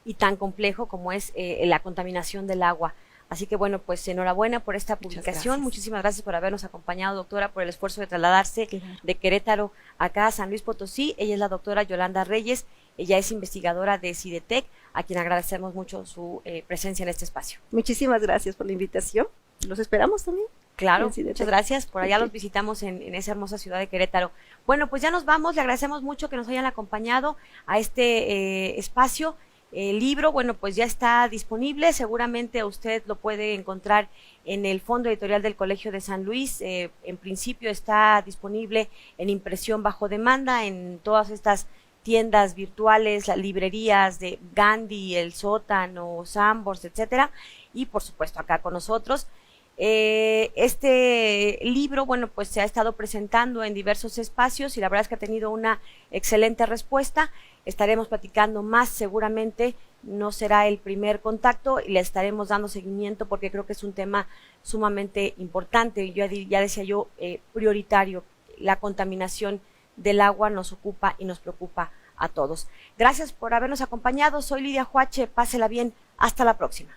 y tan complejo como es la contaminación del agua. Así que bueno, pues enhorabuena por esta publicación. Muchísimas gracias por habernos acompañado, doctora, por el esfuerzo de trasladarse de Querétaro acá a San Luis Potosí. Ella es la doctora Yolanda Reyes, ella es investigadora de CIDETEC, a quien agradecemos mucho su presencia en este espacio. Muchísimas gracias por la invitación. Los esperamos también. Claro, muchas gracias. Por allá los visitamos en esa hermosa ciudad de Querétaro. Bueno, pues ya nos vamos. Le agradecemos mucho que nos hayan acompañado a este espacio. El libro, bueno, pues ya está disponible. Seguramente usted lo puede encontrar en el Fondo Editorial del Colegio de San Luis. En principio está disponible en impresión bajo demanda en todas estas tiendas virtuales, las librerías de Gandhi, El Sótano, Sambors, etcétera. Y por supuesto acá con nosotros. Este libro, bueno, pues se ha estado presentando en diversos espacios y la verdad es que ha tenido una excelente respuesta. Estaremos platicando más seguramente, no será el primer contacto y le estaremos dando seguimiento porque creo que es un tema sumamente importante y ya decía yo, prioritario. La contaminación del agua nos ocupa y nos preocupa a todos. Gracias por habernos acompañado. Soy Lidia Huache, pásela bien, hasta la próxima.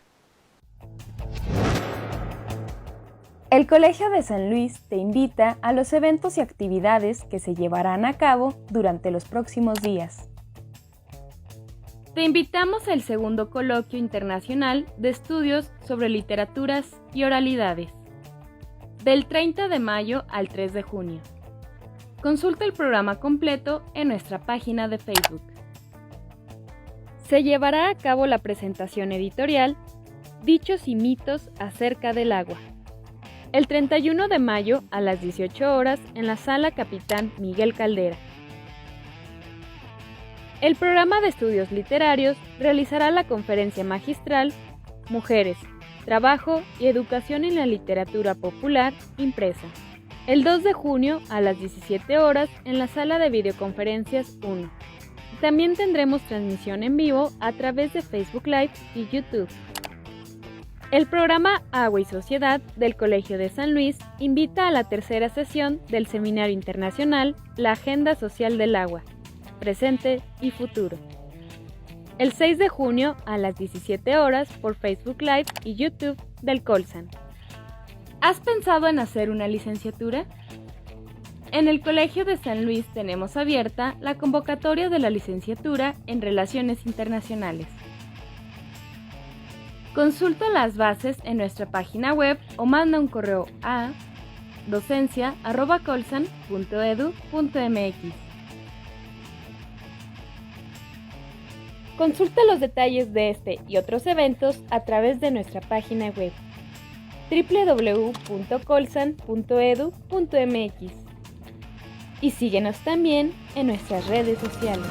El Colegio de San Luis te invita a los eventos y actividades que se llevarán a cabo durante los próximos días. Te invitamos al segundo coloquio internacional de estudios sobre literaturas y oralidades, del 30 de mayo al 3 de junio. Consulta el programa completo en nuestra página de Facebook. Se llevará a cabo la presentación editorial Dichos y mitos acerca del agua, el 31 de mayo a las 18 horas en la Sala Capitán Miguel Caldera. El programa de estudios literarios realizará la conferencia magistral Mujeres, Trabajo y Educación en la Literatura Popular impresa, el 2 de junio a las 17 horas en la Sala de Videoconferencias 1. También tendremos transmisión en vivo a través de Facebook Live y YouTube. El programa Agua y Sociedad del Colegio de San Luis invita a la tercera sesión del Seminario Internacional La Agenda Social del Agua, Presente y Futuro. El 6 de junio a las 17 horas por Facebook Live y YouTube del Colsan. ¿Has pensado en hacer una licenciatura? En el Colegio de San Luis tenemos abierta la convocatoria de la licenciatura en Relaciones Internacionales. Consulta las bases en nuestra página web o manda un correo a docencia@colsan.edu.mx. Consulta los detalles de este y otros eventos a través de nuestra página web www.colsan.edu.mx y síguenos también en nuestras redes sociales.